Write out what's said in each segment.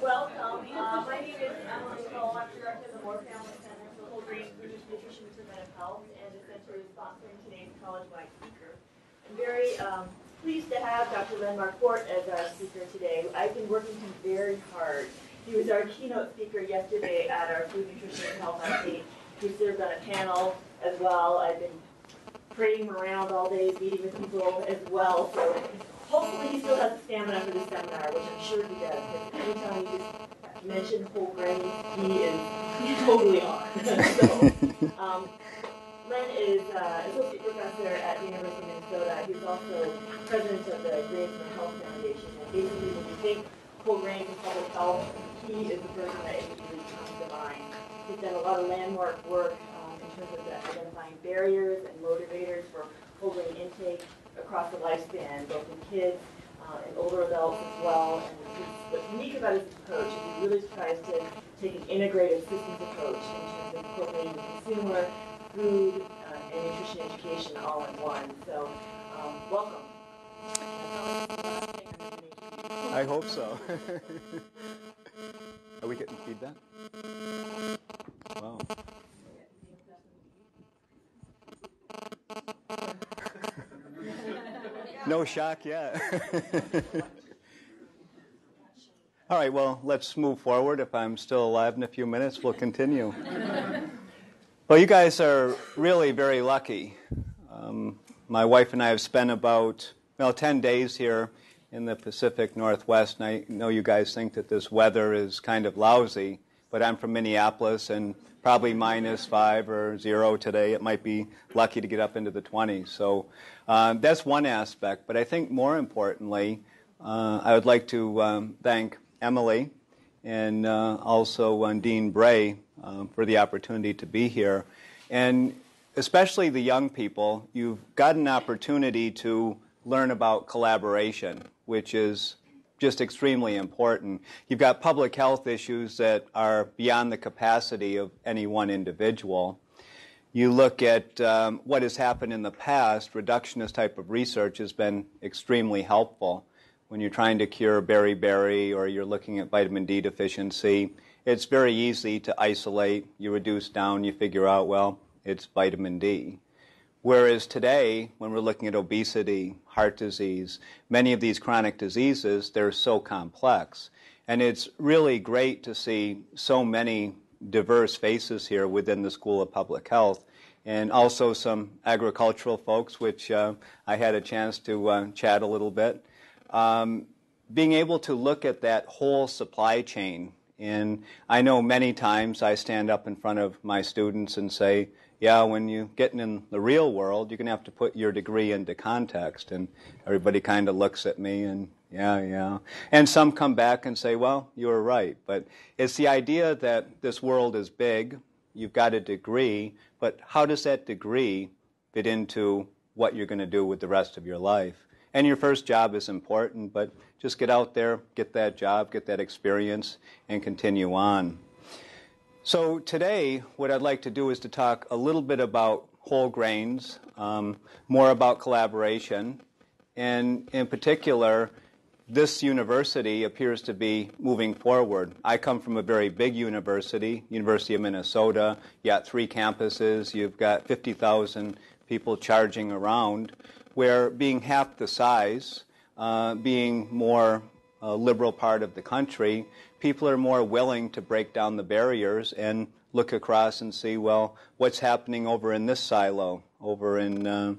Welcome. My name is Emily Cole. I'm director of the Moore Family Center for Whole Grain Food, Nutrition, and Preventive Health, and the center is sponsoring today's college-wide speaker. I'm very pleased to have Dr. Len Marquart as our speaker today. I've been working him very hard. He was our keynote speaker yesterday at our Food, Nutrition, and Health update. He served on a panel as well. I've been parading him around all day, meeting with people as well. So hopefully he still has the stamina for this seminar, which I'm sure he does. Because anytime you just mention whole grains, he's totally on. So, Len is associate professor at the University of Minnesota. He's also president of the Grains for Health Foundation. And basically, when you think whole grains and public health, he is the person that immediately comes to mind. He's done a lot of landmark work in terms of identifying barriers and motivators for whole grain intake across the lifespan, both in kids and older adults as well. And what's unique about his approach is he really tries to take an integrative systems approach in terms of incorporating consumer, food, and nutrition education all in one. So, welcome. I hope so. Are we getting feedback? Wow. No shock yet. All right, well, let's move forward. If I'm still alive in a few minutes, we'll continue. Well, you guys are really very lucky. My wife and I have spent about 10 days here in the Pacific Northwest, and I know you guys think that this weather is kind of lousy, but I'm from Minneapolis, and probably -5 or 0 today. It might be lucky to get up into the 20s. So that's one aspect. But I think more importantly, I would like to thank Emily and also Dean Bray for the opportunity to be here. And especially the young people, you've got an opportunity to learn about collaboration, which is just extremely important. You've got public health issues that are beyond the capacity of any one individual. You look at what has happened in the past, reductionist type of research has been extremely helpful. When you're trying to cure beriberi or you're looking at vitamin D deficiency, it's very easy to isolate. You reduce down, you figure out, well, it's vitamin D. Whereas today, when we're looking at obesity, heart disease, many of these chronic diseases, they're so complex. And it's really great to see so many diverse faces here within the School of Public Health, and also some agricultural folks, which I had a chance to chat a little bit. Being able to look at that whole supply chain, and I know many times I stand up in front of my students and say, yeah, when you get in the real world, you're going to have to put your degree into context. And everybody kind of looks at me and, yeah. And some come back and say, well, you were right. But it's the idea that this world is big, you've got a degree, but how does that degree fit into what you're going to do with the rest of your life? And your first job is important, but just get out there, get that job, get that experience, and continue on. So today, what I'd like to do is to talk a little bit about whole grains, more about collaboration, and in particular, this university appears to be moving forward. I come from a very big university, University of Minnesota. You got 3 campuses, you've got 50,000 people charging around, where being half the size, being more liberal part of the country, people are more willing to break down the barriers and look across and see, well, what's happening over in this silo, over in,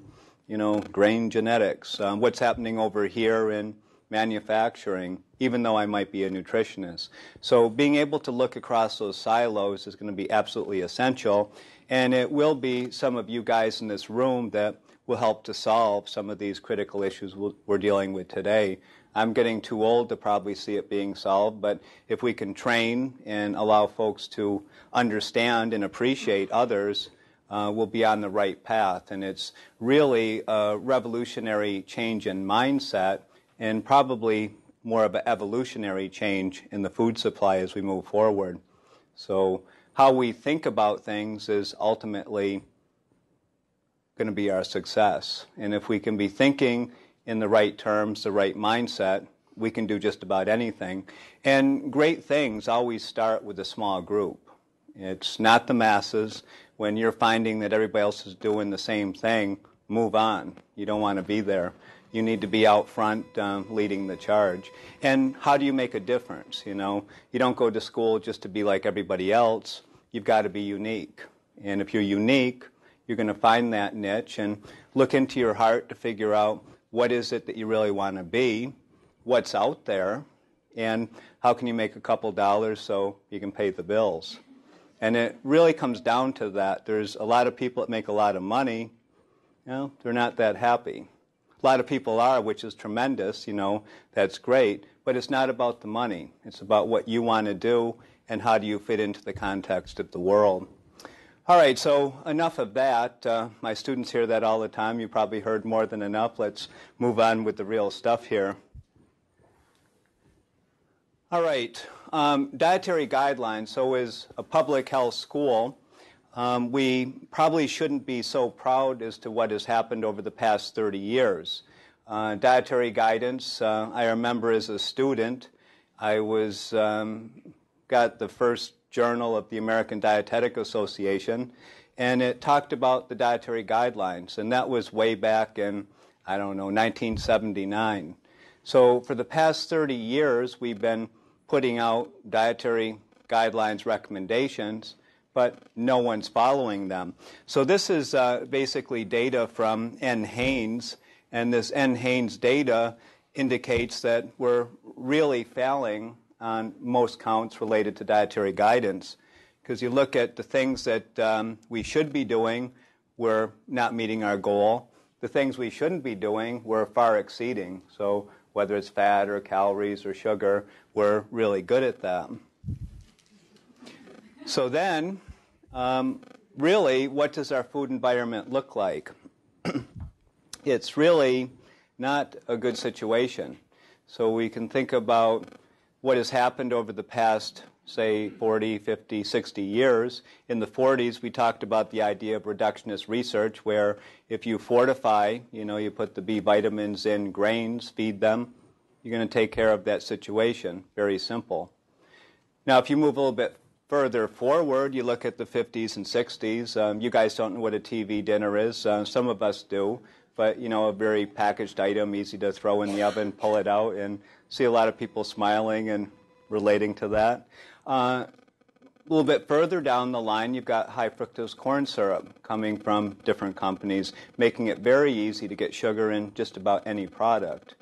grain genetics, what's happening over here in manufacturing, even though I might be a nutritionist. So being able to look across those silos is going to be absolutely essential, and it will be some of you guys in this room that will help to solve some of these critical issues we're dealing with today. I'm getting too old to probably see it being solved, but if we can train and allow folks to understand and appreciate others, we'll be on the right path. And it's really a revolutionary change in mindset and probably more of an evolutionary change in the food supply as we move forward. So how we think about things is ultimately going to be our success. And if we can be thinking in the right terms, the right mindset, we can do just about anything. And great things always start with a small group. It's not the masses. When you're finding that everybody else is doing the same thing, move on. You don't want to be there. You need to be out front leading the charge. And how do you make a difference? You don't go to school just to be like everybody else. You've got to be unique. And if you're unique, you're going to find that niche and look into your heart to figure out what is it that you really want to be, what's out there, and how can you make a couple dollars so you can pay the bills. And it really comes down to that. There's a lot of people that make a lot of money, they're not that happy. A lot of people are, which is tremendous, that's great, but it's not about the money. It's about what you want to do and how do you fit into the context of the world. All right, so enough of that. My students hear that all the time. You probably heard more than enough. Let's move on with the real stuff here. All right, dietary guidelines. So as a public health school, we probably shouldn't be so proud as to what has happened over the past 30 years. Dietary guidance, I remember as a student, I got the first journal of the American Dietetic Association, and it talked about the dietary guidelines, and that was way back in, 1979. So for the past 30 years, we've been putting out dietary guidelines recommendations, but no one's following them. So this is basically data from N. Haynes, and this N. Haynes data indicates that we're really failing on most counts related to dietary guidance, because you look at the things that we should be doing, we're not meeting our goal. The things we shouldn't be doing, we're far exceeding. So whether it's fat or calories or sugar, we're really good at that. So then, really, what does our food environment look like? It's really not a good situation. So we can think about what has happened over the past, say, 40, 50, 60 years. In the 40s, we talked about the idea of reductionist research, where if you fortify, you put the B vitamins in grains, feed them, you're going to take care of that situation. Very simple. Now, if you move a little bit further forward, you look at the 50s and 60s. You guys don't know what a TV dinner is. Some of us do. But, a very packaged item, easy to throw in the oven, pull it out, and see a lot of people smiling and relating to that. A little bit further down the line, you've got high fructose corn syrup coming from different companies, making it very easy to get sugar in just about any product.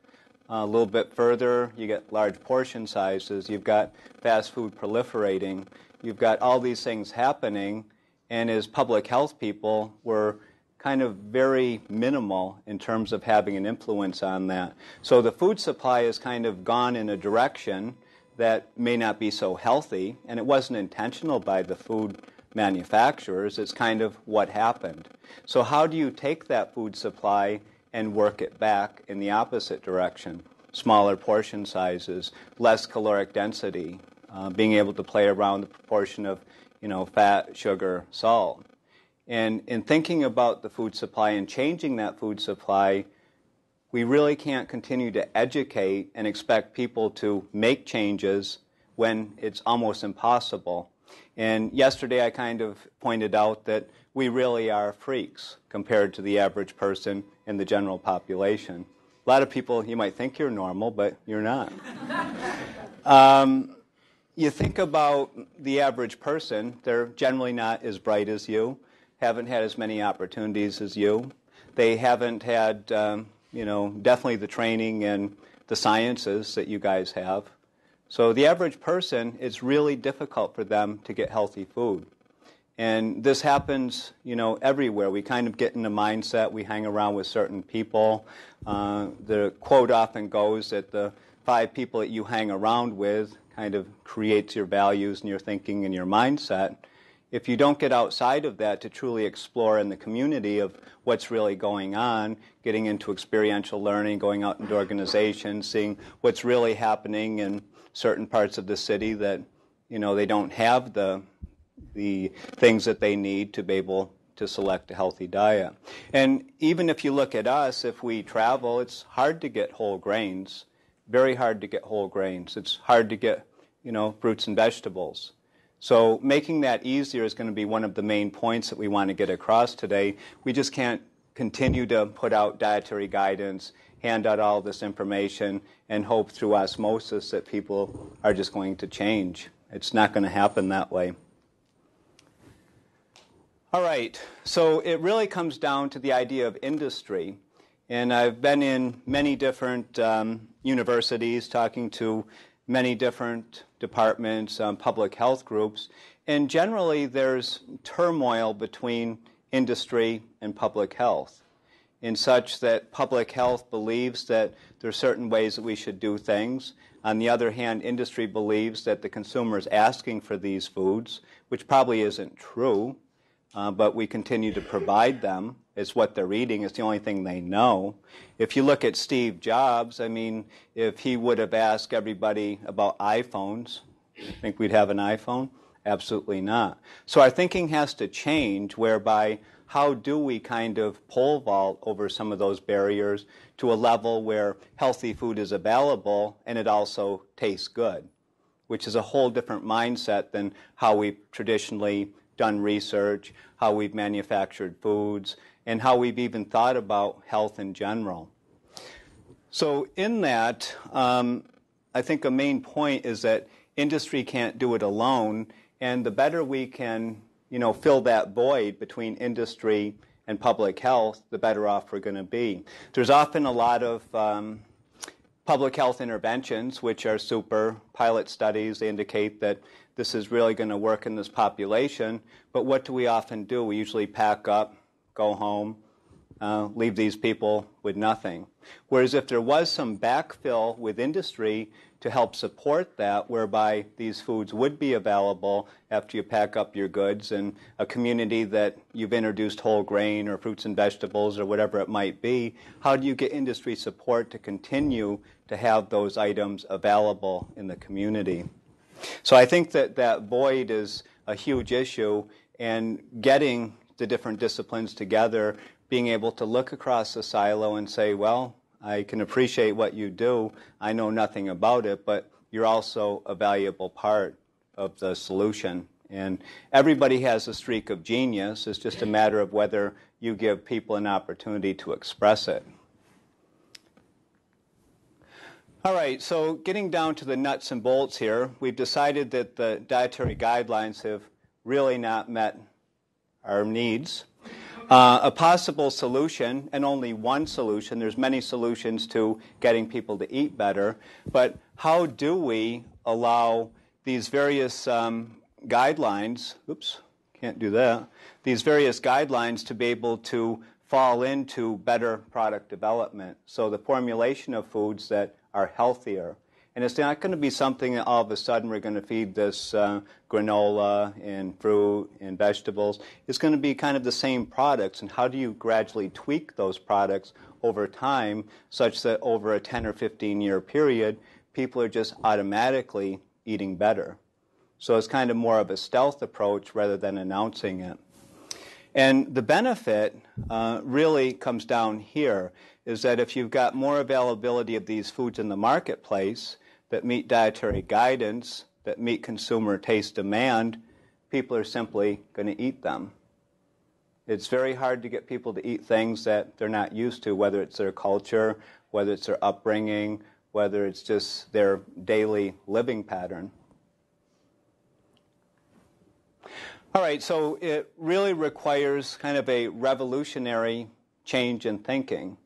A little bit further, you get large portion sizes. You've got fast food proliferating. You've got all these things happening, and as public health people, we're kind of very minimal in terms of having an influence on that. So the food supply has kind of gone in a direction that may not be so healthy, and it wasn't intentional by the food manufacturers. It's kind of what happened. So how do you take that food supply and work it back in the opposite direction? Smaller portion sizes, less caloric density, being able to play around the proportion of, fat, sugar, salt. And in thinking about the food supply and changing that food supply, we really can't continue to educate and expect people to make changes when it's almost impossible. And yesterday I kind of pointed out that we really are freaks compared to the average person in the general population. A lot of people, you might think you're normal, but you're not. You think about the average person, they're generally not as bright as you, haven't had as many opportunities as you. They haven't had, definitely the training and the sciences that you guys have. So the average person, it's really difficult for them to get healthy food. And this happens, everywhere. We kind of get in a mindset, we hang around with certain people. The quote often goes that the 5 people that you hang around with kind of creates your values and your thinking and your mindset. If you don't get outside of that to truly explore in the community of what's really going on, getting into experiential learning, going out into organizations, seeing what's really happening in certain parts of the city that, they don't have the things that they need to be able to select a healthy diet. And even if you look at us, if we travel, it's hard to get whole grains very hard to get whole grains. It's hard to get, fruits and vegetables. So making that easier is going to be one of the main points that we want to get across today. We just can't continue to put out dietary guidance, hand out all this information, and hope through osmosis that people are just going to change. It's not going to happen that way. All right, so it really comes down to the idea of industry. And I've been in many different universities talking to many different departments, public health groups, and generally there's turmoil between industry and public health, in such that public health believes that there are certain ways that we should do things. On the other hand, industry believes that the consumer is asking for these foods, which probably isn't true, but we continue to provide them. It's what they're eating. It's the only thing they know. If you look at Steve Jobs, if he would have asked everybody about iPhones, you think we'd have an iPhone? Absolutely not. So our thinking has to change, whereby how do we kind of pole vault over some of those barriers to a level where healthy food is available and it also tastes good, which is a whole different mindset than how we've traditionally done research, how we've manufactured foods, and how we've even thought about health in general. So in that, I think a main point is that industry can't do it alone, and the better we can, fill that void between industry and public health, the better off we're going to be. There's often a lot of public health interventions, which are super pilot studies. They indicate that this is really going to work in this population, but what do we often do? We usually pack up, go home, leave these people with nothing. Whereas if there was some backfill with industry to help support that, whereby these foods would be available after you pack up your goods, and a community that you've introduced whole grain or fruits and vegetables or whatever it might be, how do you get industry support to continue to have those items available in the community? So I think that that void is a huge issue, and getting the different disciplines together, being able to look across the silo and say, well, I can appreciate what you do. I know nothing about it, but you're also a valuable part of the solution. And everybody has a streak of genius. It's just a matter of whether you give people an opportunity to express it. All right, so getting down to the nuts and bolts here, we've decided that the dietary guidelines have really not met our needs. A possible solution, and only one solution, there's many solutions to getting people to eat better, but how do we allow these various guidelines, these various guidelines to be able to fall into better product development, so the formulation of foods that are healthier. And it's not going to be something that all of a sudden we're going to feed this granola and fruit and vegetables. It's going to be kind of the same products, and how do you gradually tweak those products over time such that over a 10 or 15-year period, people are just automatically eating better. So it's kind of more of a stealth approach rather than announcing it. And the benefit really comes down here, is that if you've got more availability of these foods in the marketplace that meet dietary guidance, that meet consumer taste demand, people are simply going to eat them. It's very hard to get people to eat things that they're not used to, whether it's their culture, whether it's their upbringing, whether it's just their daily living pattern. All right, so it really requires kind of a revolutionary change in thinking.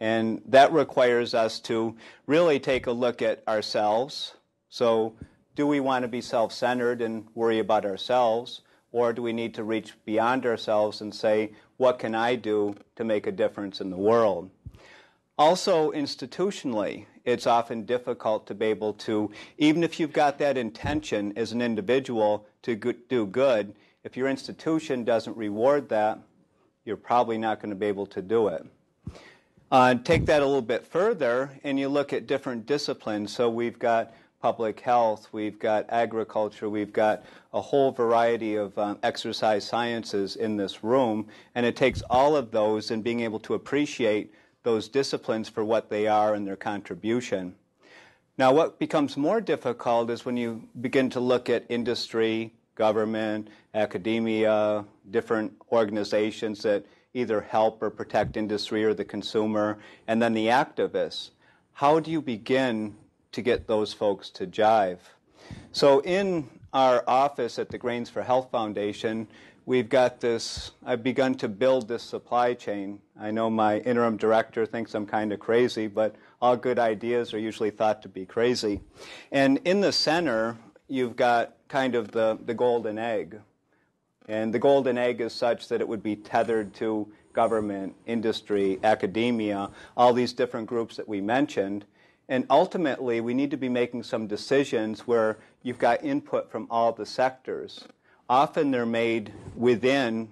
And that requires us to really take a look at ourselves. So do we want to be self-centered and worry about ourselves? Or do we need to reach beyond ourselves and say, what can I do to make a difference in the world? Also, institutionally, it's often difficult to be able to, even if you've got that intention as an individual to do good, if your institution doesn't reward that, you're probably not going to be able to do it. Take that a little bit further, and you look at different disciplines. So we've got public health, we've got agriculture, we've got a whole variety of exercise sciences in this room, and it takes all of those and being able to appreciate those disciplines for what they are and their contribution. Now, what becomes more difficult is when you begin to look at industry, government, academia, different organizations that either help or protect industry or the consumer, and then the activists. How do you begin to get those folks to jive? So in our office at the Grains for Health Foundation, we've got this, I've begun to build this supply chain. I know my interim director thinks I'm kind of crazy, but all good ideas are usually thought to be crazy. And in the center, you've got kind of the golden egg. And the golden egg is such that it would be tethered to government, industry, academia, all these different groups that we mentioned. And ultimately, we need to be making some decisions where you've got input from all the sectors. Often they're made within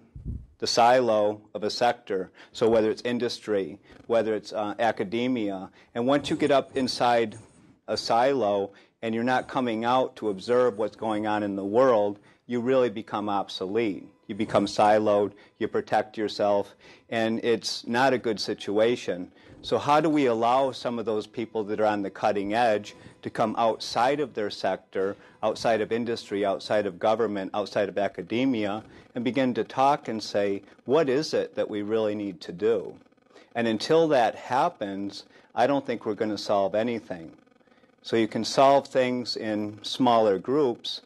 the silo of a sector, so whether it's industry, whether it's academia. And once you get up inside a silo and you're not coming out to observe what's going on in the world, you really become obsolete. You become siloed, you protect yourself, and it's not a good situation. So how do we allow some of those people that are on the cutting edge to come outside of their sector, outside of industry, outside of government, outside of academia, and begin to talk and say, what is it that we really need to do? And until that happens, I don't think we're going to solve anything. So you can solve things in smaller groups,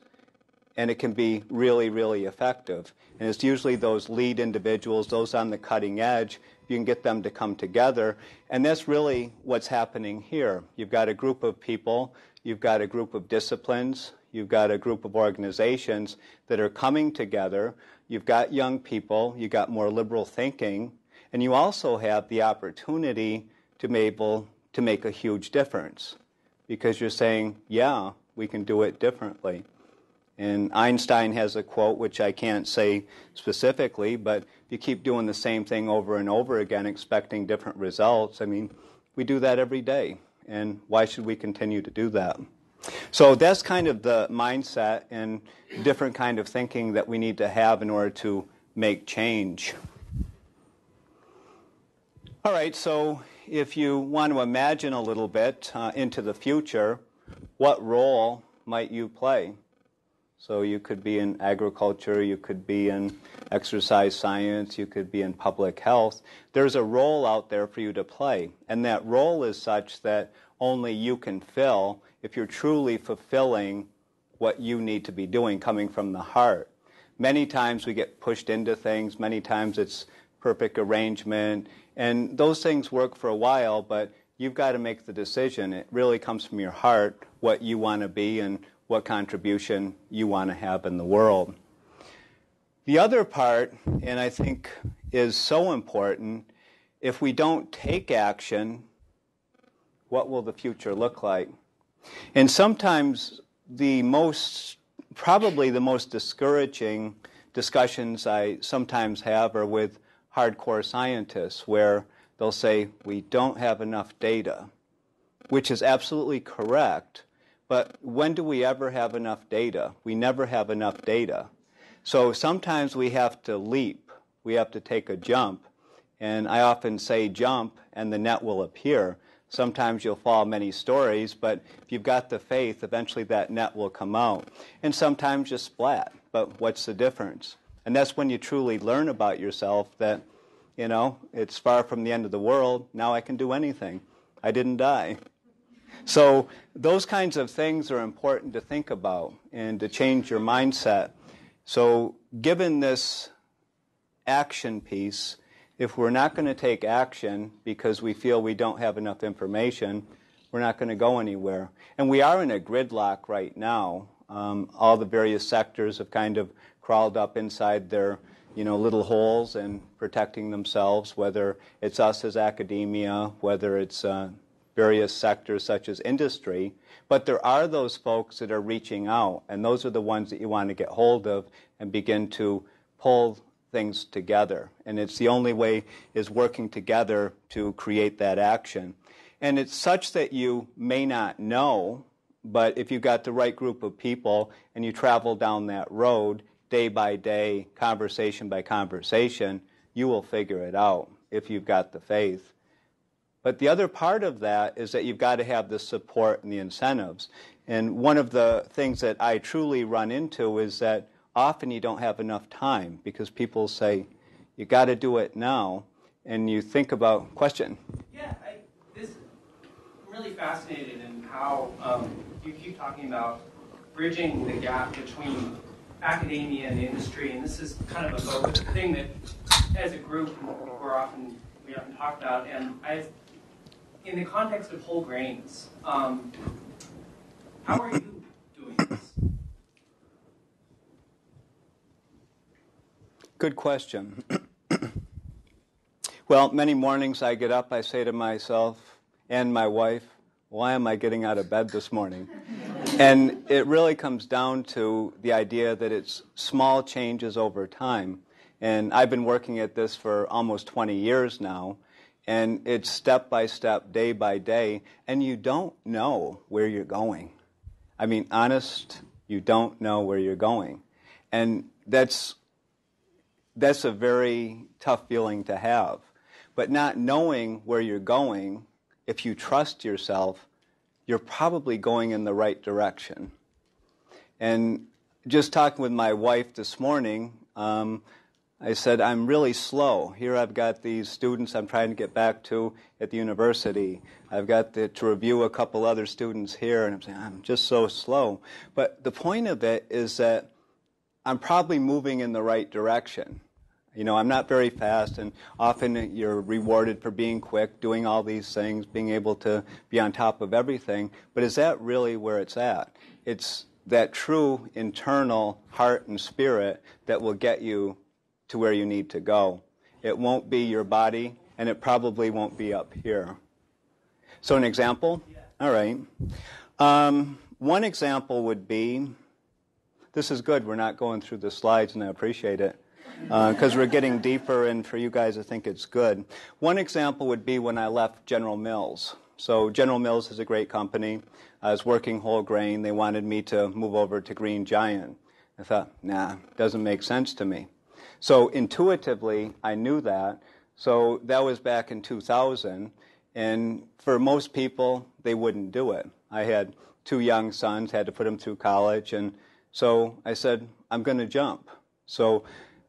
and it can be really, really effective. And it's usually those lead individuals, those on the cutting edge, you can get them to come together. And that's really what's happening here. You've got a group of people, you've got a group of disciplines, you've got a group of organizations that are coming together. You've got young people, you've got more liberal thinking, and you also have the opportunity to be able to make a huge difference because you're saying, yeah, we can do it differently. And Einstein has a quote, which I can't say specifically, but you keep doing the same thing over and over again, expecting different results. I mean, we do that every day, and why should we continue to do that? So that's kind of the mindset and different kind of thinking that we need to have in order to make change. All right, so if you want to imagine a little bit into the future, what role might you play? So you could be in agriculture, you could be in exercise science, you could be in public health. There's a role out there for you to play, and that role is such that only you can fill if you're truly fulfilling what you need to be doing coming from the heart. Many times we get pushed into things, many times it's perfect arrangement, and those things work for a while, but you've got to make the decision. It really comes from your heart, what you want to be and what contribution you want to have in the world. The other part, and I think is so important, if we don't take action, what will the future look like? And sometimes probably the most discouraging discussions I sometimes have are with hardcore scientists where they'll say, we don't have enough data, which is absolutely correct. But when do we ever have enough data? We never have enough data. So sometimes we have to leap. We have to take a jump. And I often say jump and the net will appear. Sometimes you'll fall many stories, but if you've got the faith, eventually that net will come out. And sometimes you splat. But what's the difference? And that's when you truly learn about yourself that, you know, it's far from the end of the world. Now I can do anything. I didn't die. So those kinds of things are important to think about and to change your mindset. So given this action piece, if we're not going to take action because we feel we don't have enough information, we're not going to go anywhere. And we are in a gridlock right now. All the various sectors have kind of crawled up inside their little holes and protecting themselves, whether it's us as academia, whether it's various sectors such as industry, but there are those folks that are reaching out, and those are the ones that you want to get hold of and begin to pull things together. And it's the only way is working together to create that action. And it's such that you may not know, but if you've got the right group of people and you travel down that road day by day, conversation by conversation, you will figure it out if you've got the faith. But the other part of that is that you've got to have the support and the incentives. And one of the things that I truly run into is that often you don't have enough time because people say, you got to do it now. And you think about, question? Yeah, I'm really fascinated in how you keep talking about bridging the gap between academia and industry, and this is kind of a thing that, as a group, we often talk about. And in the context of whole grains, how are you doing this? Good question. Well, many mornings I get up, I say to myself and my wife, why am I getting out of bed this morning? And it really comes down to the idea that it's small changes over time. And I've been working at this for almost 20 years now, and it's step by step, day by day, and you don't know where you're going. I mean, honest, you don't know where you're going. And that's a very tough feeling to have. But not knowing where you're going, if you trust yourself, you're probably going in the right direction. And just talking with my wife this morning, I said, I'm really slow. Here I've got these students I'm trying to get back to at the university. I've got to review a couple other students here, and I'm saying, I'm just so slow. But the point of it is that I'm probably moving in the right direction. You know, I'm not very fast, and often you're rewarded for being quick, doing all these things, being able to be on top of everything. But is that really where it's at? It's that true internal heart and spirit that will get you to where you need to go. It won't be your body, and it probably won't be up here. So an example? All right. One example would be, this is good, we're not going through the slides, and I appreciate it. Because we're getting deeper, and for you guys, I think it's good. One example would be when I left General Mills. So General Mills is a great company. I was working whole grain. They wanted me to move over to Green Giant. I thought, nah, doesn't make sense to me. So intuitively, I knew that. So that was back in 2000. And for most people, they wouldn't do it. I had 2 young sons, had to put them through college. And so I said, I'm going to jump. So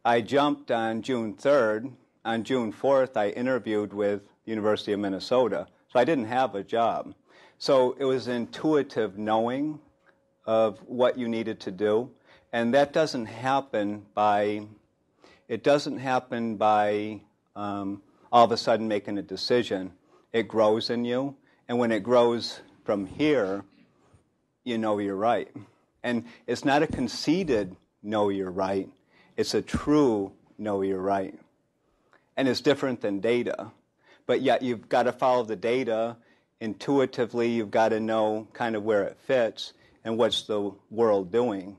I jumped on June 3rd. On June 4th, I interviewed with the University of Minnesota. So I didn't have a job. So it was intuitive knowing of what you needed to do. And that doesn't happen by all of a sudden making a decision. It grows in you. And when it grows from here, you know you're right. And it's not a conceited know you're right. It's a true know you're right. And it's different than data. But yet you've got to follow the data intuitively. You've got to know kind of where it fits and what's the world doing.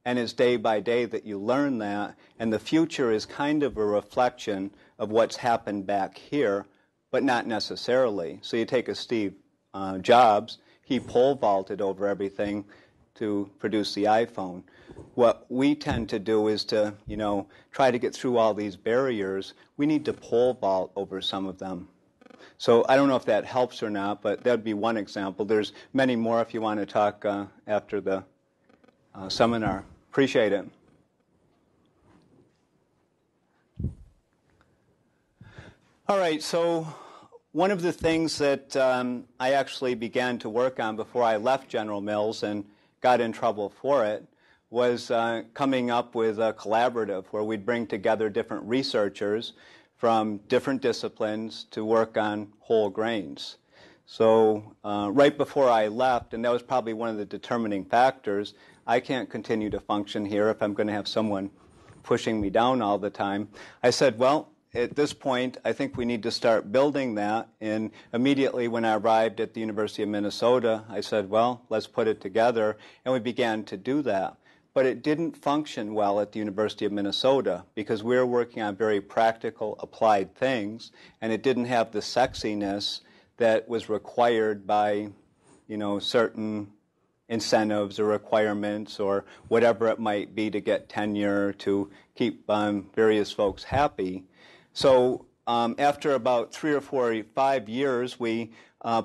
And it's day by day that you learn that. And the future is kind of a reflection of what's happened back here, but not necessarily. So you take a Steve Jobs. He pole vaulted over everything to produce the iPhone. What we tend to do is to, try to get through all these barriers. We need to pole vault over some of them. So I don't know if that helps or not, but that would be one example. There's many more if you want to talk after the seminar. Appreciate it. All right, so one of the things that I actually began to work on before I left General Mills and got in trouble for it was coming up with a collaborative where we'd bring together different researchers from different disciplines to work on whole grains. So right before I left, and that was probably one of the determining factors, I can't continue to function here if I'm going to have someone pushing me down all the time. I said, well, at this point, I think we need to start building that. And immediately when I arrived at the University of Minnesota, I said, well, let's put it together. And we began to do that. But it didn't function well at the University of Minnesota because we were working on very practical, applied things, and it didn't have the sexiness that was required by, certain incentives or requirements or whatever it might be to get tenure, to keep various folks happy. So after about 3 or 4 or 5 years, we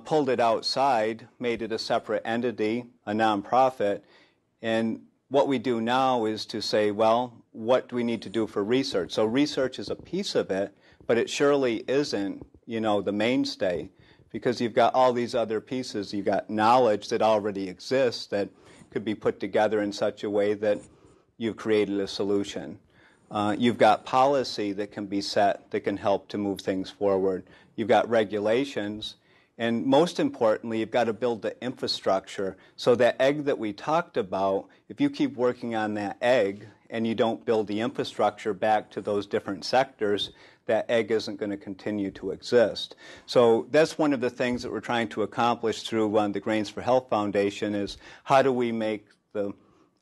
pulled it outside, made it a separate entity, a nonprofit, and what we do now is to say, well, what do we need to do for research? So research is a piece of it, but it surely isn't, the mainstay, because you've got all these other pieces. You've got knowledge that already exists that could be put together in such a way that you've created a solution. You've got policy that can be set that can help to move things forward. You've got regulations. And most importantly, you've got to build the infrastructure. So that egg that we talked about, if you keep working on that egg and you don't build the infrastructure back to those different sectors, that egg isn't going to continue to exist. So that's one of the things that we're trying to accomplish through the Grains for Health Foundation is how do we make the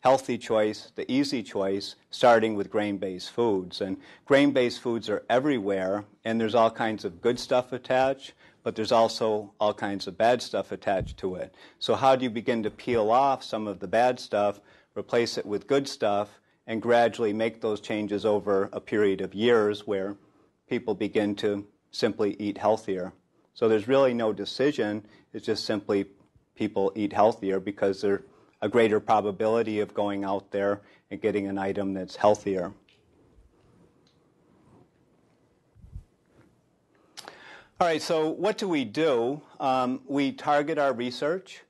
healthy choice, the easy choice, starting with grain-based foods. And grain-based foods are everywhere, and there's all kinds of good stuff attached, but there's also all kinds of bad stuff attached to it. So how do you begin to peel off some of the bad stuff, replace it with good stuff, and gradually make those changes over a period of years where people begin to simply eat healthier? So there's really no decision. It's just simply people eat healthier because there's a greater probability of going out there and getting an item that's healthier. All right, so what do? We target our research.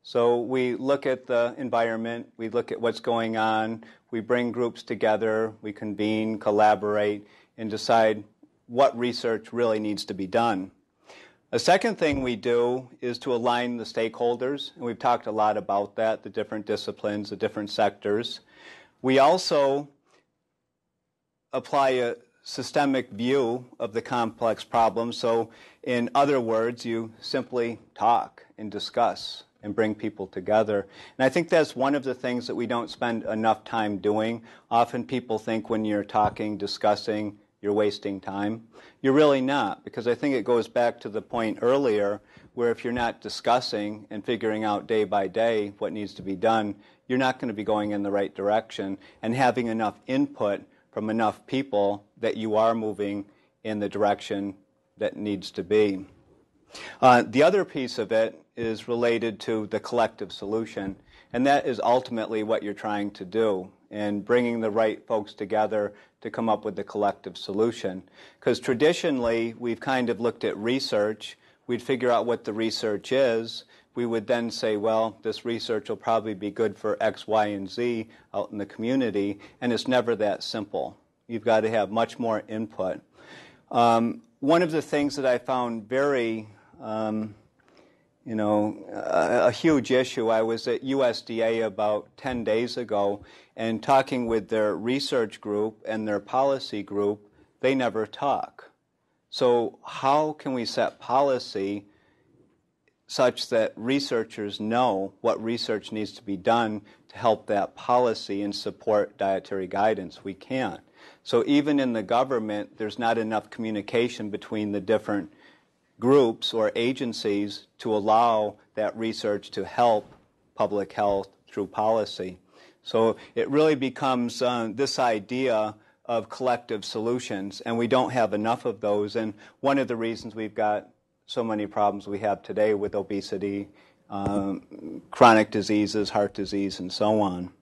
So we look at the environment, we look at what's going on, we bring groups together, we convene, collaborate, and decide what research really needs to be done. A second thing we do is to align the stakeholders, and we've talked a lot about that, the different disciplines, the different sectors. We also apply a systemic view of the complex problem. So in other words, you simply talk and discuss and bring people together. And I think that's one of the things that we don't spend enough time doing. Often people think when you're talking, discussing, you're wasting time. You're really not, because I think it goes back to the point earlier where if you're not discussing and figuring out day by day what needs to be done, you're not going to be going in the right direction and having enough input from enough people that you are moving in the direction that needs to be. The other piece of it is related to the collective solution, and that is ultimately what you're trying to do, and bringing the right folks together to come up with the collective solution. Because traditionally, we've kind of looked at research. We'd figure out what the research is. We would then say, well, this research will probably be good for X, Y, and Z out in the community, and it's never that simple. You've got to have much more input. One of the things that I found very, a huge issue, I was at USDA about 10 days ago, and talking with their research group and their policy group, they never talk. So how can we set policy such that researchers know what research needs to be done to help that policy and support dietary guidance? We can't. So even in the government, there's not enough communication between the different groups or agencies to allow that research to help public health through policy. So it really becomes this idea of collective solutions, and we don't have enough of those. And one of the reasons we've got so many problems we have today with obesity, chronic diseases, heart disease, and so on.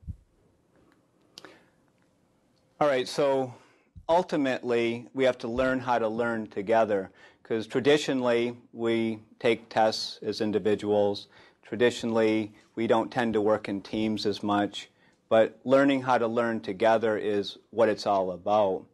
All right, so ultimately, we have to learn how to learn together, because traditionally, we take tests as individuals. Traditionally, we don't tend to work in teams as much, but learning how to learn together is what it's all about.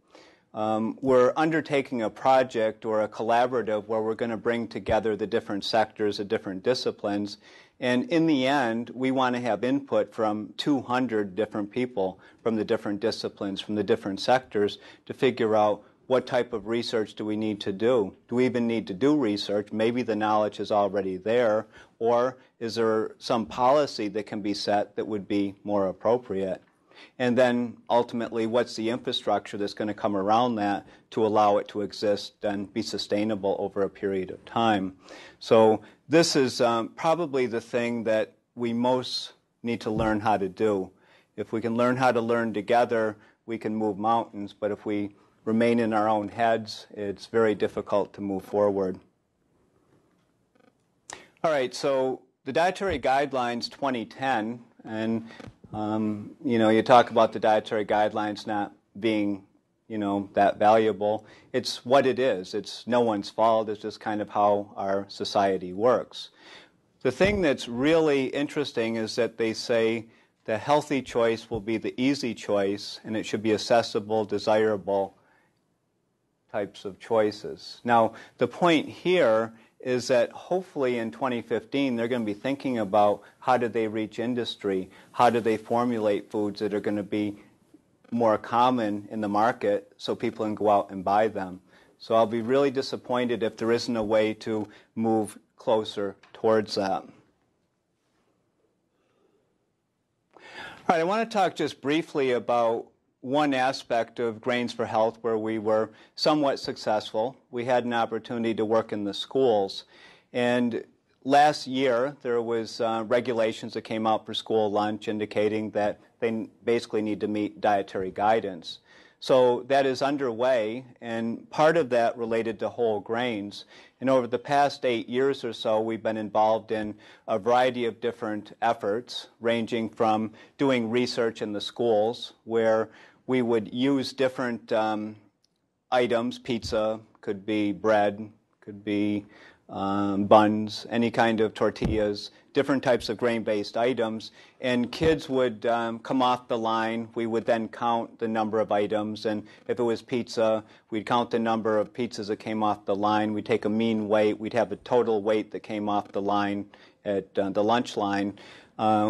We're undertaking a project or a collaborative where we're going to bring together the different sectors, the different disciplines, and in the end, we want to have input from 200 different people from the different disciplines, from the different sectors, to figure out what type of research do we need to do. Do we even need to do research? Maybe the knowledge is already there, or is there some policy that can be set that would be more appropriate? And then ultimately, what's the infrastructure that's going to come around that to allow it to exist and be sustainable over a period of time? So this is probably the thing that we most need to learn how to do. If we can learn how to learn together, we can move mountains. But if we remain in our own heads, it's very difficult to move forward. All right, so the Dietary Guidelines 2010, and you talk about the dietary guidelines not being that valuable. It's what it is. It's no one's fault. It's just kind of how our society works. The thing that's really interesting is that they say the healthy choice will be the easy choice, and it should be accessible, desirable types of choices. Now, the point here is that hopefully in 2015 they're going to be thinking about how do they reach industry, how do they formulate foods that are going to be more common in the market so people can go out and buy them. So I'll be really disappointed if there isn't a way to move closer towards that. All right, I want to talk just briefly about one aspect of Grains for Health where we were somewhat successful. We had an opportunity to work in the schools. And last year, there was regulations that came out for school lunch indicating that they basically need to meet dietary guidance. So that is underway, and part of that related to whole grains. And over the past 8 years or so, we've been involved in a variety of different efforts, ranging from doing research in the schools, where we would use different items. Pizza, could be bread, could be buns, any kind of tortillas, different types of grain-based items, and kids would come off the line. We would then count the number of items, and if it was pizza, we'd count the number of pizzas that came off the line. We'd take a mean weight. We'd have a total weight that came off the line at the lunch line.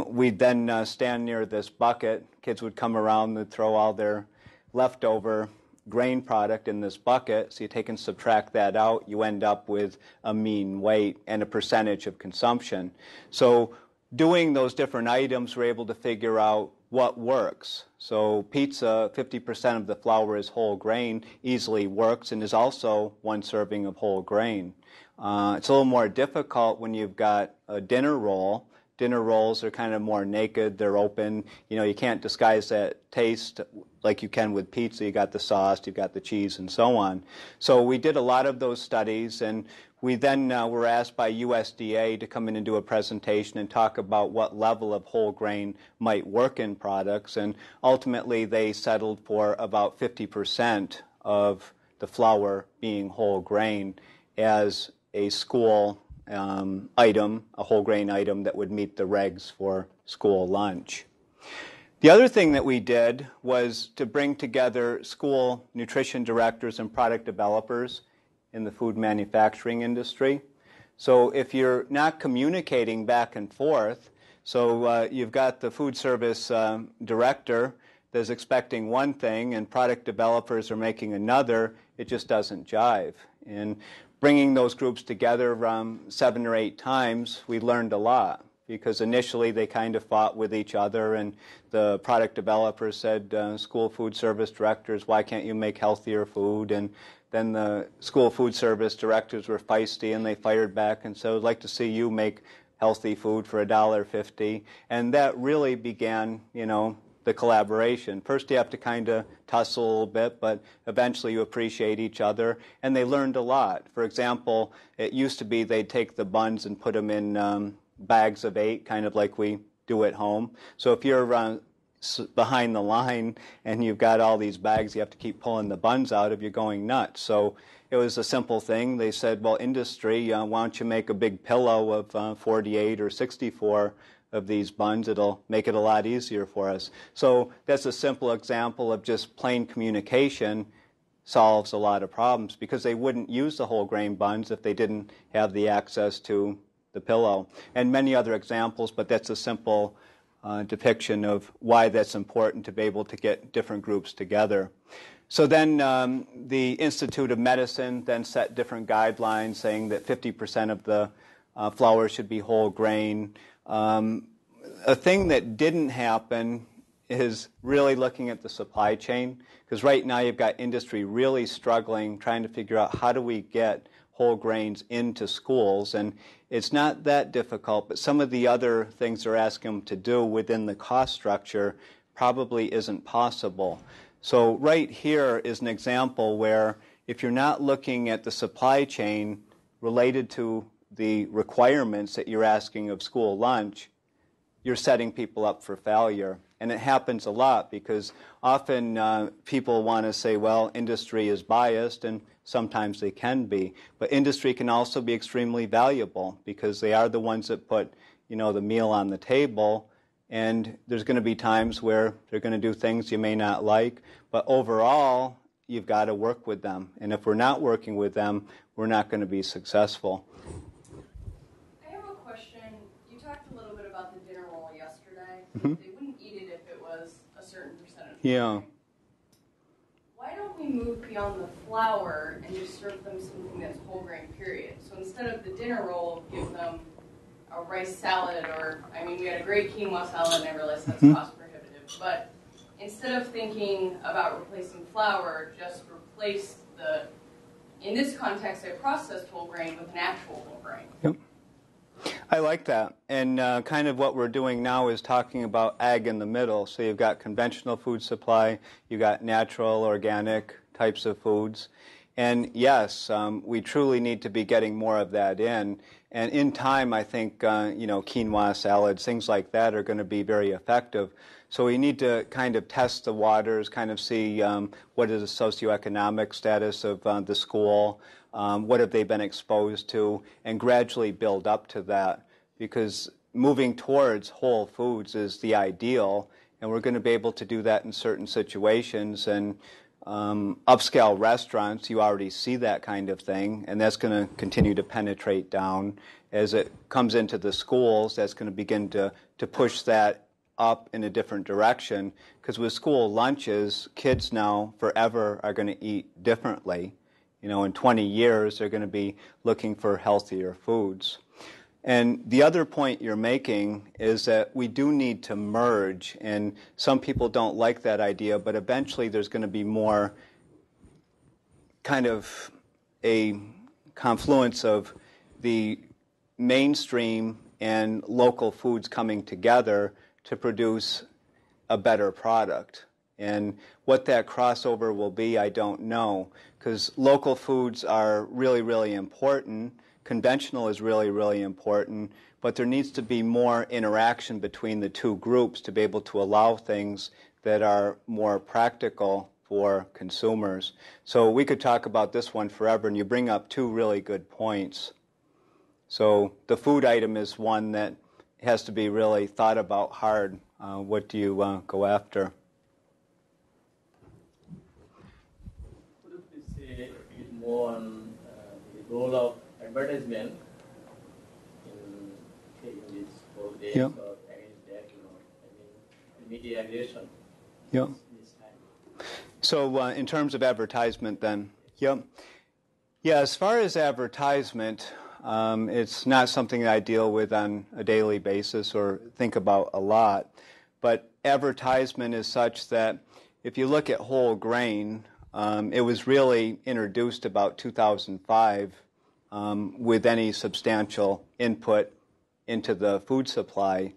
We'd then stand near this bucket. Kids would come around and throw all their leftover grain product in this bucket, so you take and subtract that out, you end up with a mean weight and a percentage of consumption. So doing those different items, we're able to figure out what works. So pizza, 50% of the flour is whole grain, easily works, and is also one serving of whole grain. It's a little more difficult when you've got a dinner roll. Dinner rolls are kind of more naked, they're open. You can't disguise that taste like you can with pizza. You got the sauce, you've got the cheese, and so on. So we did a lot of those studies, and we then were asked by USDA to come in and do a presentation and talk about what level of whole grain might work in products, and ultimately they settled for about 50% of the flour being whole grain as a school item, a whole grain item that would meet the regs for school lunch. The other thing that we did was to bring together school nutrition directors and product developers in the food manufacturing industry. So if you're not communicating back and forth, so you've got the food service director that's expecting one thing and product developers are making another, it just doesn't jive. And bringing those groups together 7 or 8 times, we learned a lot, because initially they kind of fought with each other, and the product developers said, school food service directors, why can't you make healthier food? And then the school food service directors were feisty, and they fired back and said, I'd like to see you make healthy food for $1.50. And that really began, the collaboration. First you have to kind of tussle a little bit, but eventually you appreciate each other, and they learned a lot. For example, it used to be they'd take the buns and put them in bags of 8, kind of like we do at home. So if you're behind the line and you've got all these bags, you have to keep pulling the buns out if you're going nuts. So it was a simple thing. They said, well, industry, why don't you make a big pillow of 48 or 64 of these buns? It'll make it a lot easier for us. So that's a simple example of just plain communication solves a lot of problems, because they wouldn't use the whole grain buns if they didn't have the access to the pillow. And many other examples, but that's a simple depiction of why that's important to be able to get different groups together. So then the Institute of Medicine then set different guidelines saying that 50% of the flour should be whole grain. A thing that didn't happen is really looking at the supply chain, because right now you've got industry really struggling, trying to figure out how do we get whole grains into schools, and it's not that difficult, but some of the other things they're asking them to do within the cost structure probably isn't possible. So right here is an example where if you're not looking at the supply chain related to the requirements that you're asking of school lunch, you're setting people up for failure. And it happens a lot because often people want to say, well, industry is biased, and sometimes they can be. But industry can also be extremely valuable because they are the ones that put, the meal on the table. And there's going to be times where they're going to do things you may not like. But overall, you've got to work with them. And if we're not working with them, we're not going to be successful. I have a question. You talked a little bit about the dinner roll yesterday. Mm-hmm. They wouldn't eat it if it was a certain percentage. Yeah. Why don't we move beyond the flour and just serve them something that's whole grain, period? So instead of the dinner roll, give them a rice salad, or, we had a great quinoa salad, and I realize that's cost prohibitive. But instead of thinking about replacing flour, just replace in this context, a processed whole grain with an actual whole grain. Yep. I like that. And kind of what we're doing now is talking about ag in the middle. So you've got conventional food supply, you've got natural, organic types of foods. And yes, we truly need to be getting more of that in. And in time, I think, quinoa salads, things like that are going to be very effective. So we need to kind of test the waters, kind of see what is the socioeconomic status of the school, what have they been exposed to, and gradually build up to that. Because moving towards whole foods is the ideal, and we're going to be able to do that in certain situations. And upscale restaurants, you already see that kind of thing, and that's going to continue to penetrate down. As it comes into the schools, that's going to begin to push that up in a different direction, because with school lunches, kids now forever are going to eat differently. In 20 years, they're going to be looking for healthier foods. And the other point you're making is that we do need to merge, and some people don't like that idea, but eventually there's going to be more kind of a confluence of the mainstream and local foods coming together to produce a better product. And what that crossover will be, I don't know, because local foods are really, really important. Conventional is really, really important, but there needs to be more interaction between the two groups to be able to allow things that are more practical for consumers. So we could talk about this one forever, and you bring up two really good points. So the food item is one that has to be really thought about hard. What do you go after? Could you please say a bit more on the role of advertisement in this whole day, Yeah. or against that, media aggression? Yeah. This time. So in terms of advertisement then, yeah, as far as advertisement, it's not something I deal with on a daily basis or think about a lot, but advertisement is such that if you look at whole grain, it was really introduced about 2005 with any substantial input into the food supply.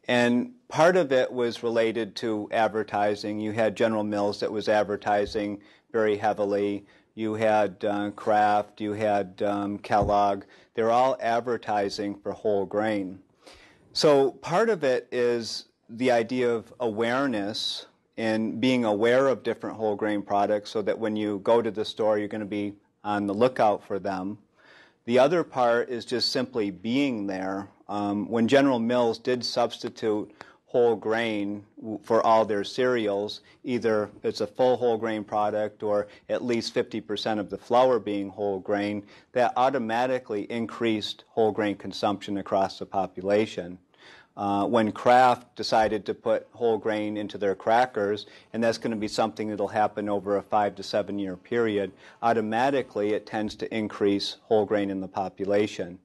And part of it was related to advertising. You had General Mills that was advertising very heavily. You had Kraft, you had Kellogg. They're all advertising for whole grain. So part of it is the idea of awareness and being aware of different whole grain products so that when you go to the store, you're going to be on the lookout for them. The other part is just simply being there. When General Mills did substitute whole grain for all their cereals, either it's a full whole grain product or at least 50% of the flour being whole grain, that automatically increased whole grain consumption across the population. When Kraft decided to put whole grain into their crackers, and that's going to be something that will happen over a 5 to 7 year period, automatically it tends to increase whole grain in the population.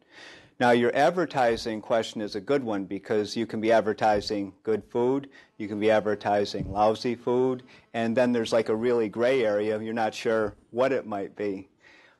Now, your advertising question is a good one because you can be advertising good food, you can be advertising lousy food, and then there's like a really gray area. You're not sure what it might be.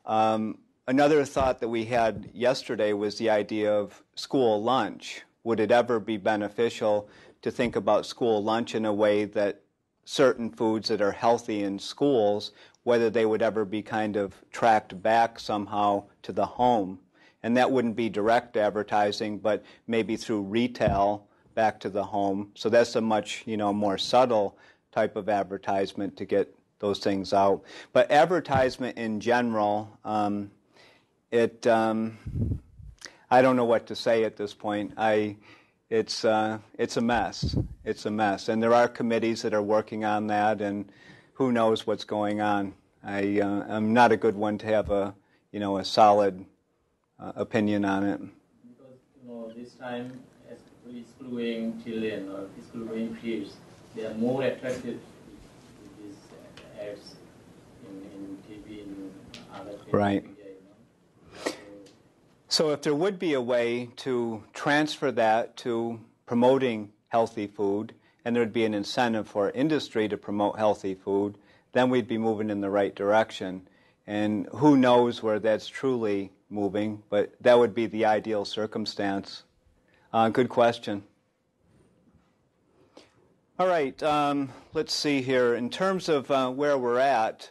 Another thought that we had yesterday was the idea of school lunch. Would it ever be beneficial to think about school lunch in a way that certain foods that are healthy in schools, whether they would ever be kind of tracked back somehow to the home. And that wouldn't be direct advertising, but maybe through retail back to the home. So that's a much, more subtle type of advertisement to get those things out. But advertisement in general, I don't know what to say at this point. It's a mess. It's a mess. And there are committees that are working on that, and who knows what's going on. I'm not a good one to have a solid opinion on it. Because, this time, as school-going children or school-going kids, they are more attracted with these ads in TV and other things. Right. So if there would be a way to transfer that to promoting healthy food, and there would be an incentive for industry to promote healthy food, then we'd be moving in the right direction. And who knows where that's truly moving, but that would be the ideal circumstance. Good question. All right, let's see here. In terms of where we're at,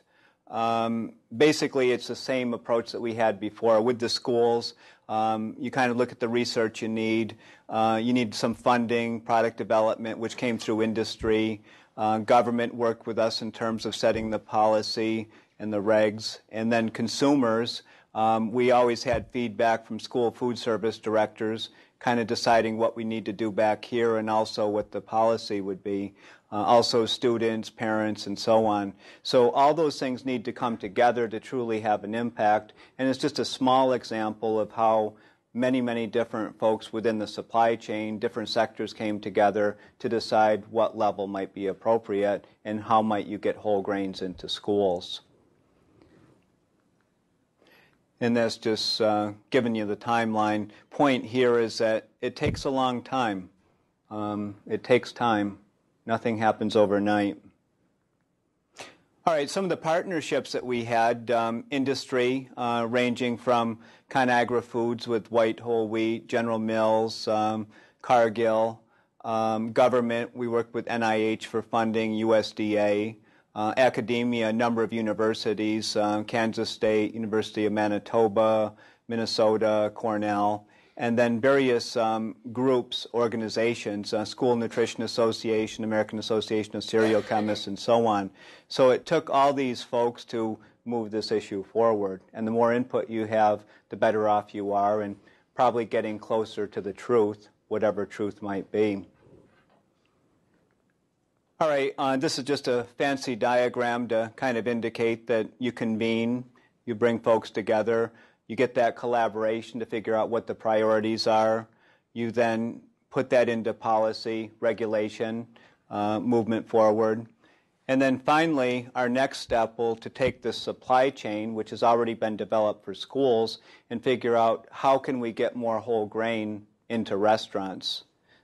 basically it's the same approach that we had before with the schools. You kind of look at the research you need. You need some funding, product development, which came through industry. Government worked with us in terms of setting the policy and the regs. And then consumers, we always had feedback from school food service directors, kind of deciding what we need to do back here and also what the policy would be. Also students, parents, and so on. So all those things need to come together to truly have an impact. And it's just a small example of how many, many different folks within the supply chain, different sectors came together to decide what level might be appropriate and how might you get whole grains into schools. And that's just giving you the timeline. Point here is that it takes a long time. It takes time. Nothing happens overnight. All right, some of the partnerships that we had, industry ranging from ConAgra Foods with White Whole Wheat, General Mills, Cargill, government, we worked with NIH for funding, USDA, academia, a number of universities, Kansas State, University of Manitoba, Minnesota, Cornell, and then various groups, organizations, School Nutrition Association, American Association of Cereal Chemists, and so on. So it took all these folks to move this issue forward. And the more input you have, the better off you are, and probably getting closer to the truth, whatever truth might be. All right, this is just a fancy diagram to kind of indicate that you convene, you bring folks together, you get that collaboration to figure out what the priorities are. You then put that into policy, regulation, movement forward. And then finally, our next step will to take this supply chain, which has already been developed for schools, and figure out how can we get more whole grain into restaurants.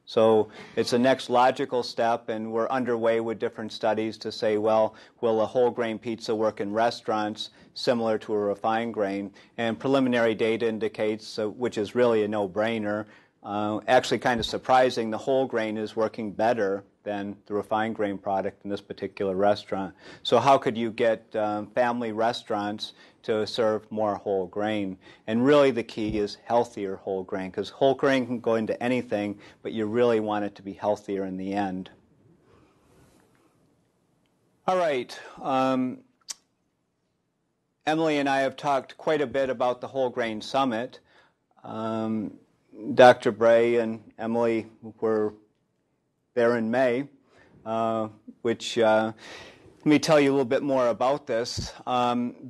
So it's the next logical step, and we're underway with different studies to say, well, will a whole grain pizza work in restaurants similar to a refined grain? And preliminary data indicates, which is really a no-brainer, actually kind of surprising, the whole grain is working better than the refined grain product in this particular restaurant. So how could you get family restaurants to serve more whole grain? And really the key is healthier whole grain, because whole grain can go into anything, but you really want it to be healthier in the end. All right. Emily and I have talked quite a bit about the Whole Grain Summit. Dr. Bray and Emily were there in May, which let me tell you a little bit more about this.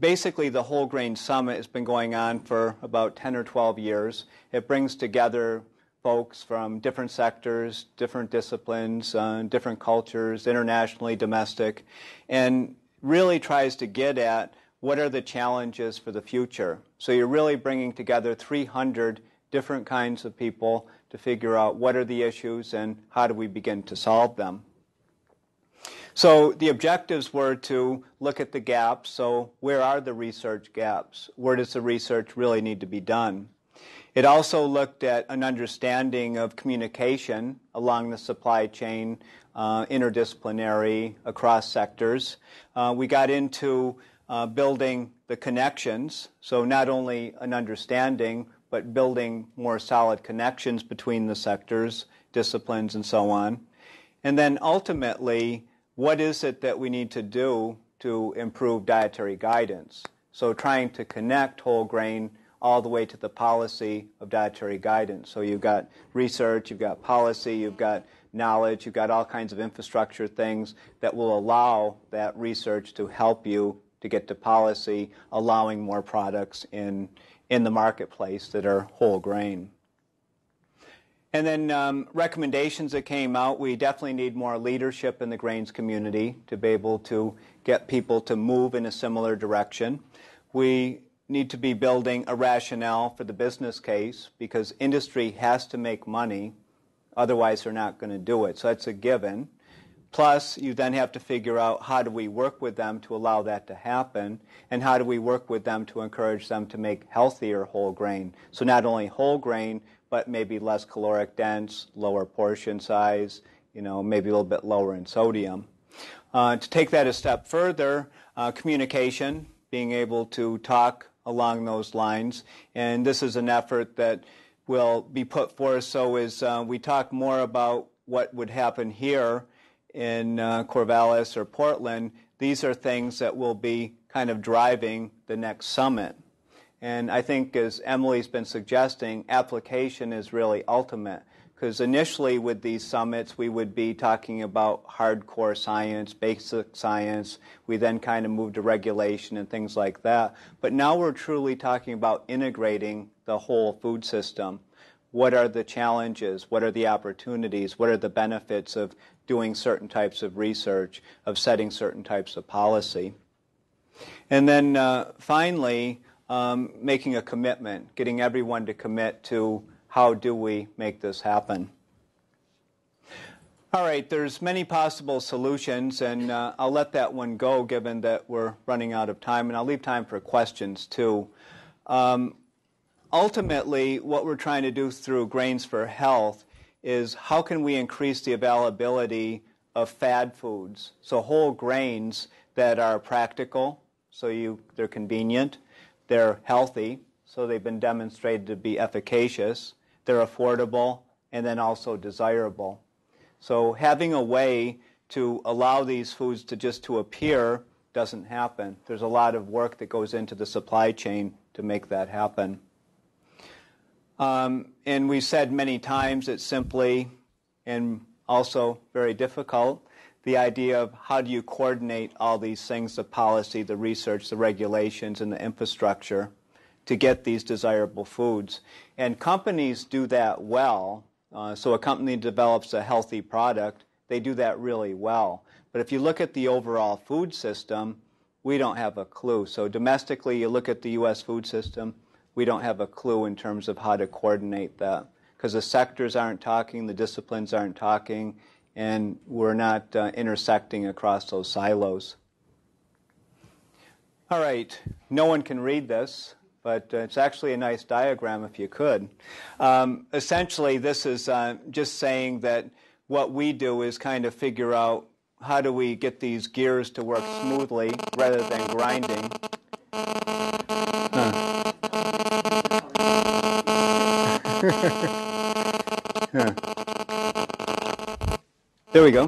Basically, the Whole Grain Summit has been going on for about 10 or 12 years. It brings together folks from different sectors, different disciplines, different cultures, internationally, domestic, and really tries to get at what are the challenges for the future. So you're really bringing together 300 different kinds of people to figure out what are the issues and how do we begin to solve them. So the objectives were to look at the gaps. So where are the research gaps? Where does the research really need to be done? It also looked at an understanding of communication along the supply chain, interdisciplinary, across sectors. We got into building the connections, so not only an understanding, but building more solid connections between the sectors, disciplines, and so on. And then ultimately, what is it that we need to do to improve dietary guidance? So trying to connect whole grain all the way to the policy of dietary guidance. So you've got research, you've got policy, you've got knowledge, you've got all kinds of infrastructure things that will allow that research to help you to get to policy, allowing more products in the marketplace that are whole grain. And then recommendations that came out, we definitely need more leadership in the grains community to be able to get people to move in a similar direction. We need to be building a rationale for the business case because industry has to make money, otherwise they're not going to do it. So that's a given. Plus, you then have to figure out how do we work with them to allow that to happen, and how do we work with them to encourage them to make healthier whole grain. So not only whole grain, but maybe less caloric dense, lower portion size, maybe a little bit lower in sodium. To take that a step further, communication, being able to talk along those lines, and this is an effort that will be put forth so as we talk more about what would happen here in Corvallis or Portland. These are things that will be kind of driving the next summit. And I think, as Emily's been suggesting, application is really ultimate. Because initially with these summits, we would be talking about hardcore science, basic science. We then kind of moved to regulation and things like that. But now we're truly talking about integrating the whole food system. What are the challenges? What are the opportunities? What are the benefits of doing certain types of research, of setting certain types of policy? And then finally, making a commitment, getting everyone to commit to how do we make this happen. All right, there's many possible solutions, and I'll let that one go given that we're running out of time, and I'll leave time for questions too. Ultimately, what we're trying to do through Grains for Health is how can we increase the availability of fad foods, so whole grains that are practical, so they're convenient, they're healthy, so they've been demonstrated to be efficacious, they're affordable, and then also desirable. So having a way to allow these foods to appear doesn't happen. There's a lot of work that goes into the supply chain to make that happen. And we said many times it's simply, and also very difficult, the idea of how do you coordinate all these things, the policy, the research, the regulations, and the infrastructure to get these desirable foods. And companies do that well. So a company develops a healthy product, they do that really well. But if you look at the overall food system, we don't have a clue. So domestically, you look at the U.S. food system, we don't have a clue in terms of how to coordinate that. Because the sectors aren't talking, the disciplines aren't talking, and we're not intersecting across those silos. All right, no one can read this, but it's actually a nice diagram if you could. Essentially, this is just saying that what we do is kind of figure out how do we get these gears to work smoothly rather than grinding. There we go.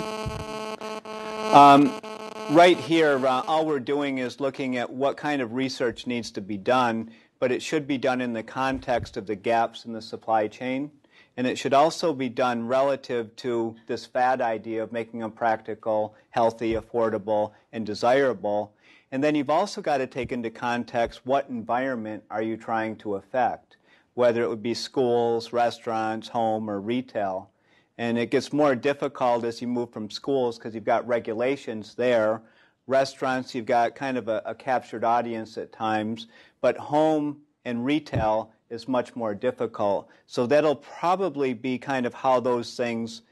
Right here, all we're doing is looking at what kind of research needs to be done, but it should be done in the context of the gaps in the supply chain, and it should also be done relative to this fad idea of making them practical, healthy, affordable, and desirable. And then you've also got to take into context what environment are you trying to affect, whether it would be schools, restaurants, home, or retail. And it gets more difficult as you move from schools because you've got regulations there. Restaurants, you've got kind of a captured audience at times. But home and retail is much more difficult. So that'll probably be kind of how those things,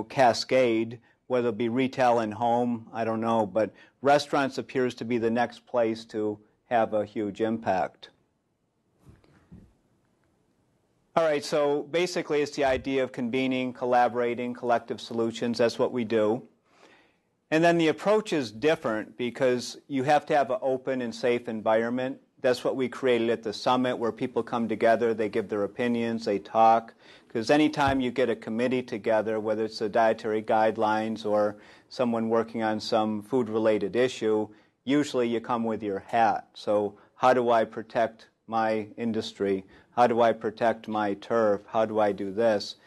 cascade, whether it be retail and home, I don't know. But restaurants appears to be the next place to have a huge impact. All right, so basically it's the idea of convening, collaborating, collective solutions. That's what we do. And then the approach is different because you have to have an open and safe environment. That's what we created at the summit, where people come together, they give their opinions, they talk. Because anytime you get a committee together, whether it's the dietary guidelines or someone working on some food-related issue, usually you come with your hat. So how do I protect my industry? How do I protect my turf? How do I do this?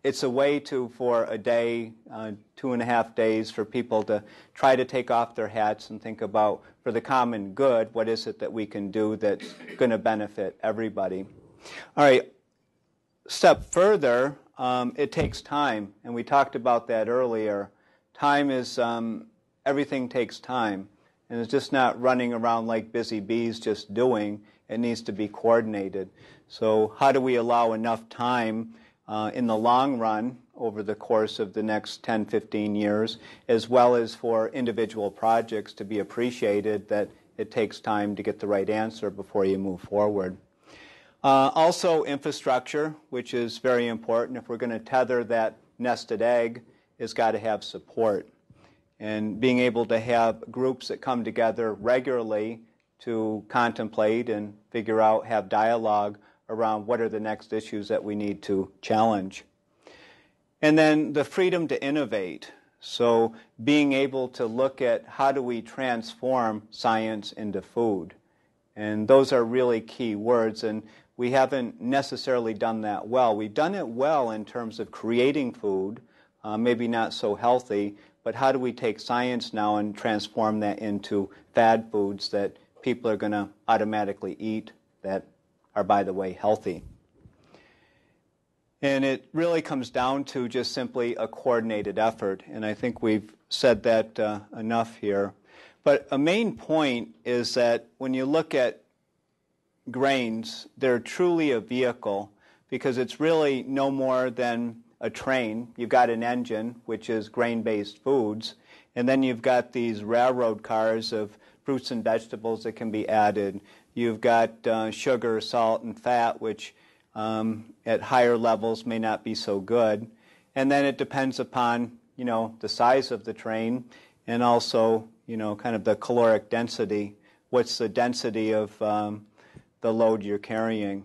It's a way for a day, 2.5 days, for people to try to take off their hats and think about, for the common good, what is it that we can do that's going to benefit everybody. All right, step further, it takes time, and we talked about that earlier. Time is, everything takes time, and it's just not running around like busy bees just doing. It needs to be coordinated. So how do we allow enough time in the long run over the course of the next 10, 15 years, as well as for individual projects to be appreciated, that it takes time to get the right answer before you move forward. Also infrastructure, which is very important. If we're going to tether that nested egg, it's got to have support. And being able to have groups that come together regularly to contemplate and figure out, have dialogue around what are the next issues that we need to challenge. And then the freedom to innovate. So being able to look at how do we transform science into food. And those are really key words, and we haven't necessarily done that well. We've done it well in terms of creating food, maybe not so healthy, but how do we take science now and transform that into fad foods that people are going to automatically eat, that are, by the way, healthy. And it really comes down to just simply a coordinated effort, and I think we've said that enough here. But a main point is that when you look at grains, they're truly a vehicle, because it's really no more than a train. You've got an engine, which is grain-based foods, and then you've got these railroad cars of fruits and vegetables that can be added. You've got sugar, salt, and fat, which at higher levels may not be so good. And then it depends upon, the size of the train, and also, kind of the caloric density. What's the density of the load you're carrying?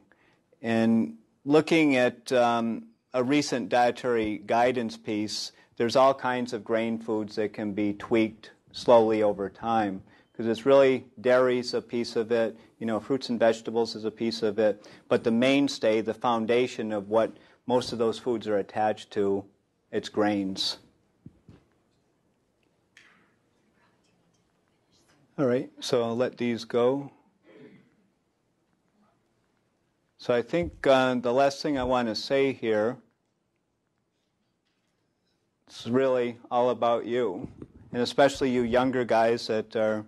And looking at a recent dietary guidance piece, there's all kinds of grain foods that can be tweaked slowly over time. Because it's really, dairy's a piece of it, fruits and vegetables is a piece of it, but the mainstay, the foundation of what most of those foods are attached to, it's grains. All right, so I'll let these go. So I think the last thing I want to say here is really all about you, and especially you younger guys that are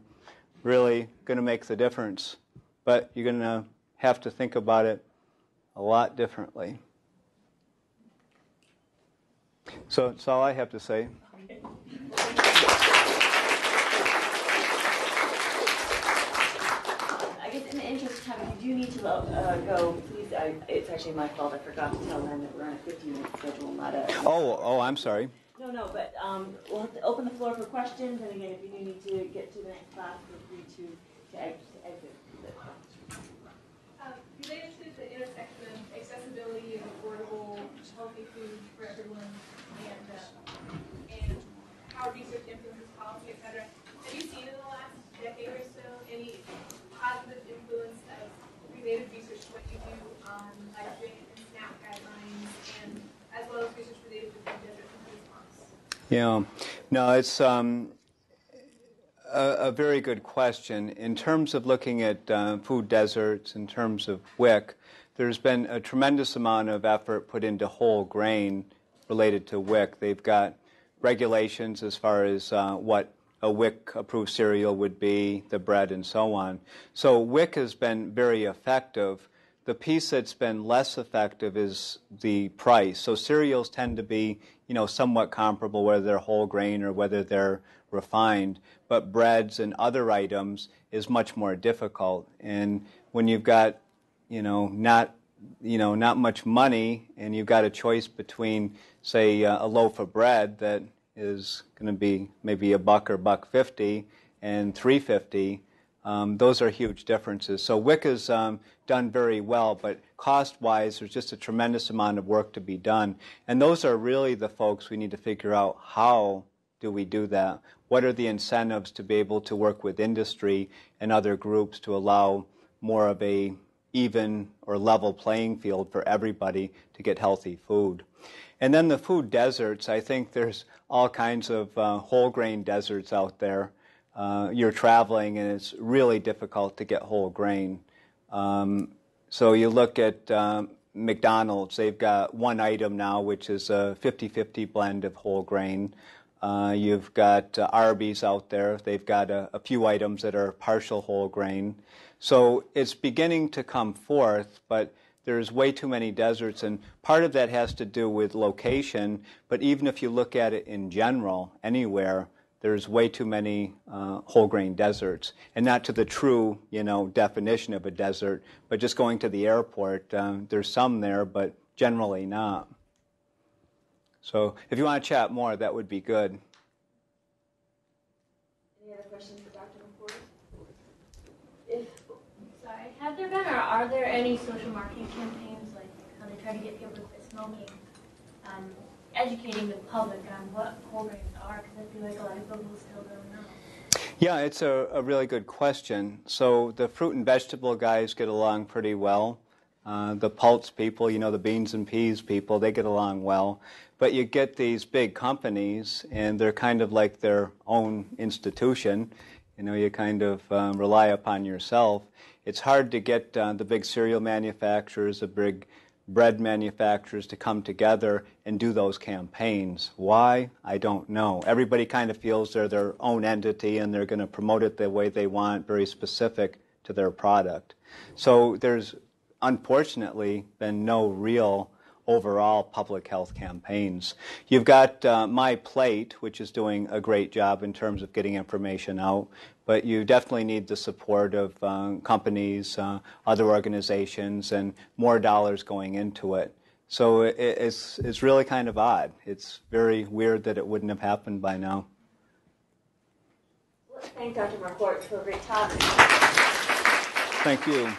really going to make the difference. But you're going to have to think about it a lot differently. So that's all I have to say. I guess in the interest of time, if you do need to go, please, it's actually my fault. I forgot to tell Len that we're on a 15-minute schedule, not a... Oh, I'm sorry. No, but we'll have to open the floor for questions, and again, if you do need to get to the next class, feel free to exit. Related to the intersection of accessibility and affordable, healthy food for everyone, and how research influences policy, et cetera, have you seen in the last decade or so any positive influence of related research to what you do on dietary and SNAP guidelines, and as well as research related to food deserts and food swamps? Yeah, no, it's a very good question. In terms of looking at food deserts, in terms of WIC, there's been a tremendous amount of effort put into whole grain related to WIC. They've got regulations as far as what a WIC-approved cereal would be, the bread, and so on. So WIC has been very effective. The piece that's been less effective is the price. So cereals tend to be, somewhat comparable, whether they're whole grain or whether they're refined. But breads and other items is much more difficult. And when you've got, not not much money, and you've got a choice between, say, a loaf of bread that is going to be maybe $1 or $1.50 and $3.50. Those are huge differences. So WIC has done very well, but cost-wise, there's just a tremendous amount of work to be done. And those are really the folks we need to figure out, how do we do that? What are the incentives to be able to work with industry and other groups to allow more of a even or level playing field for everybody to get healthy food? And then the food deserts, I think there's all kinds of whole grain deserts out there. You're traveling and it's really difficult to get whole grain. So you look at McDonald's, they've got one item now which is a 50-50 blend of whole grain. You've got Arby's out there. They've got a few items that are partial whole grain. So it's beginning to come forth, but there's way too many deserts, and part of that has to do with location, but even if you look at it in general, anywhere, there's way too many whole grain deserts, and not to the true, definition of a desert, but just going to the airport, there's some there, but generally not. So if you want to chat more, that would be good. Any other questions for Dr. McCord? Sorry, have there been or are there any social marketing campaigns, like how they try to get people to quit smoking, educating the public on what whole grains are? Because I feel like a lot of people still don't know. Yeah, it's a really good question. So the fruit and vegetable guys get along pretty well. The pulse people, the beans and peas people, they get along well. But you get these big companies, and they're kind of like their own institution. You kind of rely upon yourself. It's hard to get the big cereal manufacturers, the big bread manufacturers to come together and do those campaigns. Why? I don't know. Everybody kind of feels they're their own entity, and they're going to promote it the way they want, very specific to their product. So there's unfortunately been no real overall public health campaigns. You've got My Plate, which is doing a great job in terms of getting information out, but you definitely need the support of companies, other organizations, and more dollars going into it. So it's really kind of odd. It's very weird that it wouldn't have happened by now. Let's thank Dr. Marquart for a great talk. Thank you.